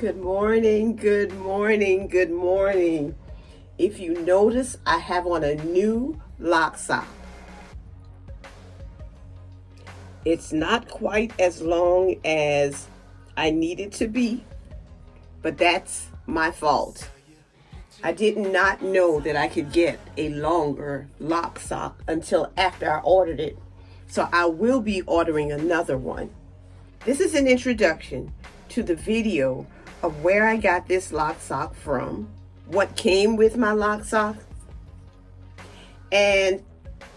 Good morning, good morning, good morning. If you notice, I have on a new lock sock. It's not quite as long as I need it to be, but that's my fault. I did not know that I could get a longer lock sock until after I ordered it. So I will be ordering another one. This is an introduction to the video of where I got this lock sock from, what came with my lock sock, and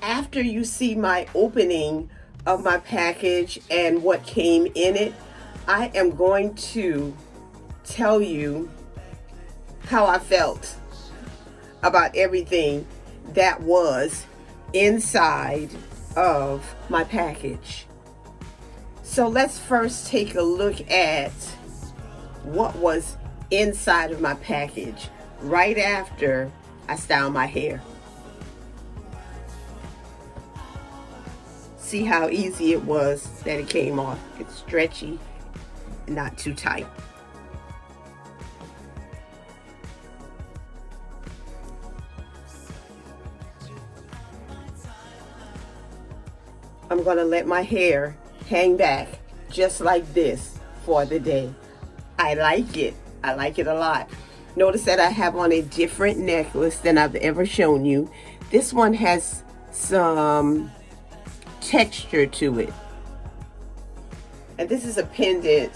after you see my opening of my package and what came in it, I am going to tell you how I felt about everything that was inside of my package. So let's first take a look at what was inside of my package right after I styled my hair. See how easy it was that it came off. It's stretchy, not too tight. I'm gonna let my hair hang back just like this for the day. I like it. I like it a lot. Notice that I have on a different necklace than I've ever shown you. This one has some texture to it. And this is a pendant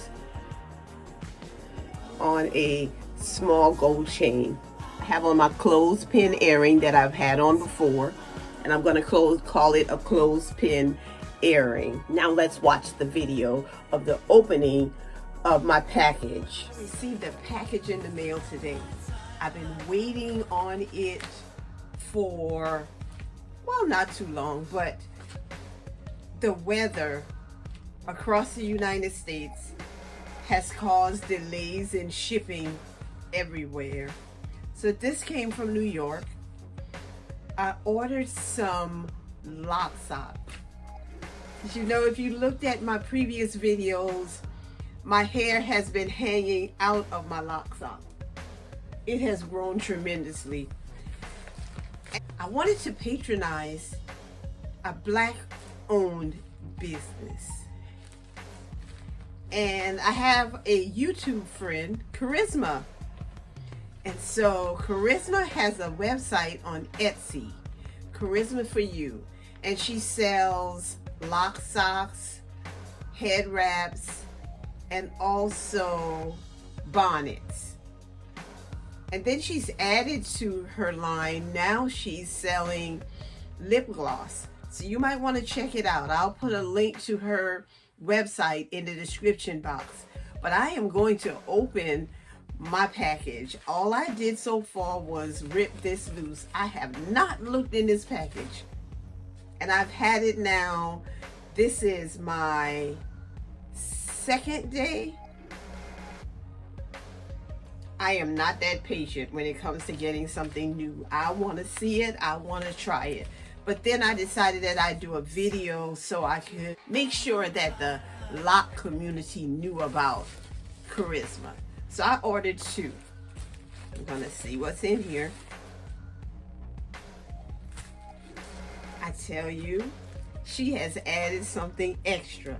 on a small gold chain. I have on my clothespin earring that I've had on before, and I'm going to call it a clothespin earring. Now let's watch the video of the opening of my package. I received a package in the mail today. I've been waiting on it for, well, not too long, but the weather across the United States has caused delays in shipping everywhere. So this came from New York. I ordered some lock socks. As you know, if you looked at my previous videos, my hair has been hanging out of my lock sock. It has grown tremendously. I wanted to patronize a Black-owned business. And I have a YouTube friend, Charisma. And so Charisma has a website on Etsy, Charisma for You. And she sells lock socks, head wraps, and also bonnets. And then she's added to her line, now she's selling lip gloss. So you might want to check it out. I'll put a link to her website in the description box. But I am going to open my package. All I did so far was rip this loose. I have not looked in this package. And I've had it now. This is my second day. I am not that patient when it comes to getting something new. I want to see it. I want to try it. But then I decided that I'd do a video so I could make sure that the lock community knew about Charisma. So I ordered two. I'm going to see what's in here. I tell you, she has added something extra.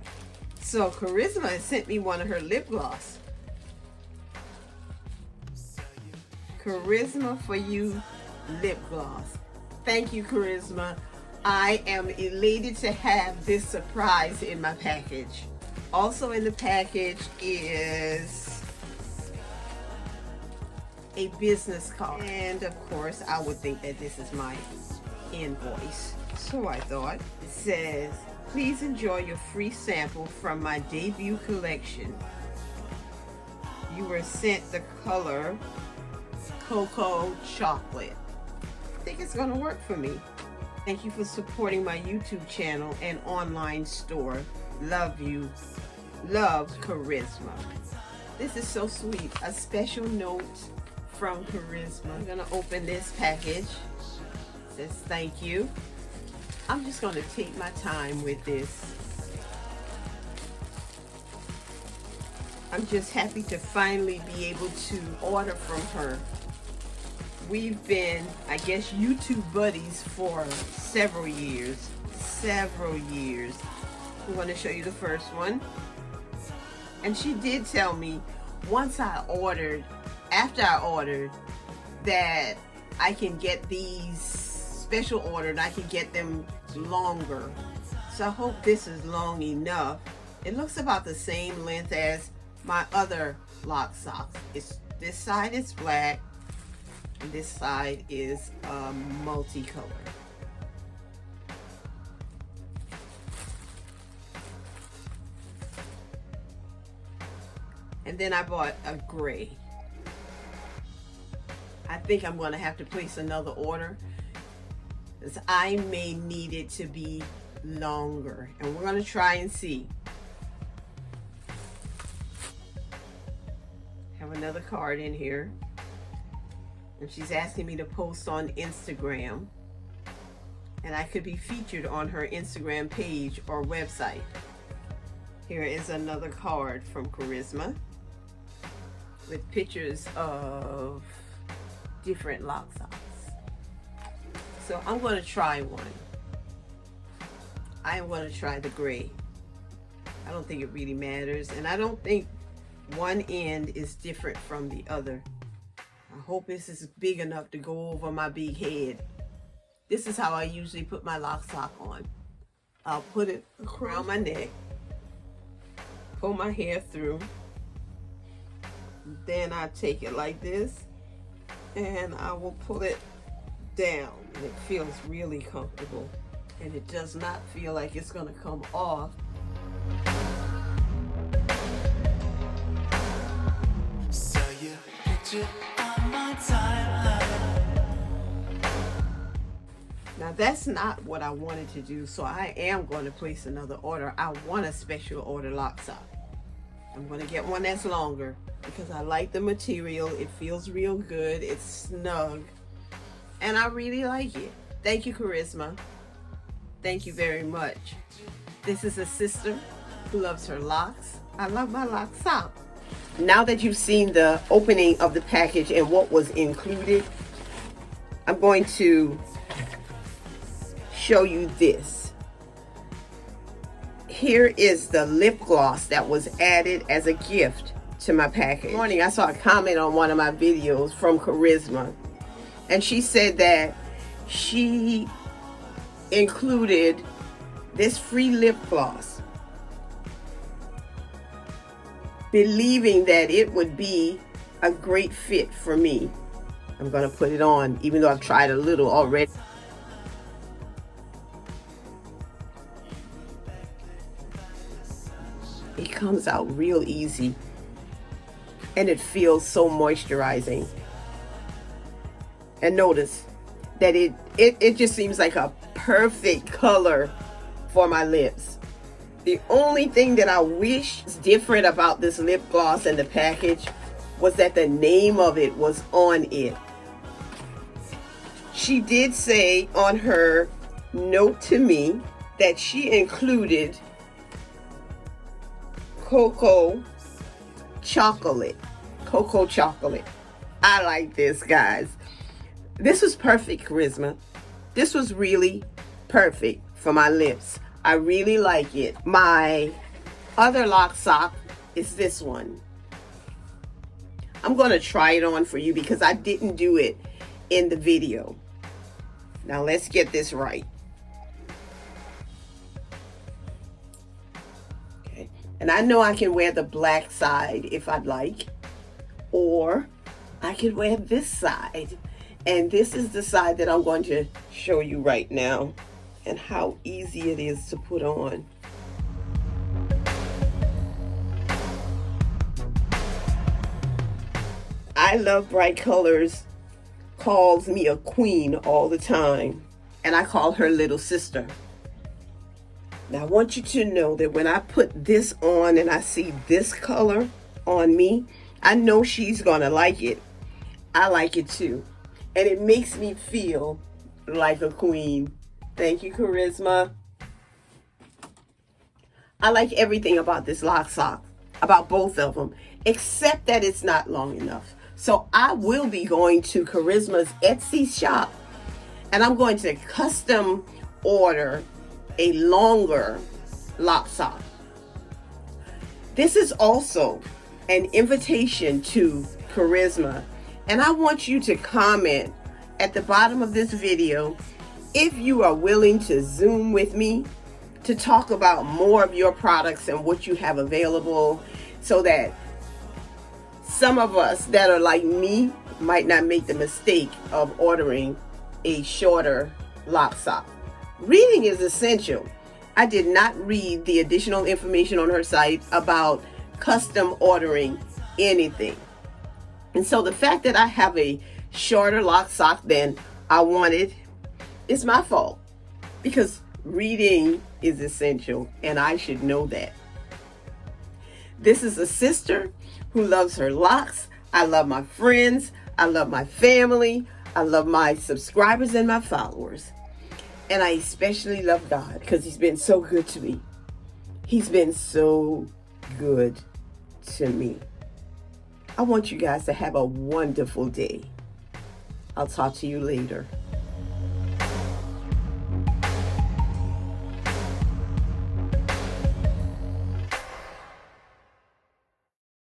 So Charisma has sent me one of her lip gloss. Charisma for You lip gloss. Thank you, Charisma. I am elated to have this surprise in my package. Also in the package is a business card. And of course, I would think that this is my invoice. So I thought, it says, please enjoy your free sample from my debut collection. You were sent the color Cocoa Chocolate. I think it's gonna work for me. Thank you for supporting my YouTube channel and online store. Love you. Love, Charisma. This is so sweet. A special note from Charisma. I'm gonna open this package. It says thank you. I'm just gonna take my time with this. I'm just happy to finally be able to order from her. We've been, I guess, YouTube buddies for several years. I'm going to show you the first one. And she did tell me after I ordered, that I can get these special ordered. I can get them longer. So I hope this is long enough. It looks about the same length as my other lock socks. This side is black and this side is multicolor. And then I bought a gray. I think I'm going to have to place another order because I may need it to be longer, and we're going to try and see. Have another card in here, and she's asking me to post on Instagram, and I could be featured on her Instagram page or website. Here is another card from Charisma with pictures of different lock socks. So I'm going to try one. I am going to try the gray. I don't think it really matters, and I don't think one end is different from the other. I hope this is big enough to go over my big head. This is how I usually put my lock sock on. I'll put it around my neck, pull my hair through, then I take it like this, and I will pull it down. And it feels really comfortable, and it does not feel like it's going to come off. Saw your picture on my timeline. Now that's not what I wanted to do, so I am going to place another order. I want a special order lock sock. I'm going to get one that's longer because I like the material. It feels real good. It's snug, and I really like it. Thank you, Charisma. Thank you very much. This is a sister who loves her locks. I love my lock sock. Now that you've seen the opening of the package and what was included, I'm going to show you this. Here is the lip gloss that was added as a gift to my package. This morning I saw a comment on one of my videos from Charisma, and she said that she included this free lip gloss, believing that it would be a great fit for me. I'm gonna put it on, even though I've tried a little already. It comes out real easy, and it feels so moisturizing. And notice that it just seems like a perfect color for my lips. The only thing that I wish is different about this lip gloss and the package was that the name of it was on it. She did say on her note to me that she included cocoa chocolate. I like this, guys. This was perfect, Charisma. This was really perfect for my lips. I really like it. My other lock sock is this one. I'm going to try it on for you because I didn't do it in the video. Now let's get this right. Okay. And I know I can wear the black side if I'd like, or I could wear this side. And this is the side that I'm going to show you right now, and how easy it is to put on. I love bright colors. Calls me a queen all the time, and I call her little sister. Now I want you to know that when I put this on and I see this color on me, I know she's gonna like it. I like it too, and it makes me feel like a queen. Thank you, Charisma. I like everything about this lock sock. about both of them, except that it's not long enough. So I will be going to Charisma's Etsy shop, and I'm going to custom order a longer lock sock. This is also an invitation to Charisma, and I want you to comment at the bottom of this video if you are willing to Zoom with me to talk about more of your products and what you have available, so that some of us that are like me might not make the mistake of ordering a shorter lock sock. Reading is essential. I did not read the additional information on her site about custom ordering anything. And so the fact that I have a shorter lock sock than I wanted is my fault, because reading is essential and I should know that. This is a sister who loves her locks. I love my friends. I love my family. I love my subscribers and my followers. And I especially love God because He's been so good to me. He's been so good to me. I want you guys to have a wonderful day. I'll talk to you later.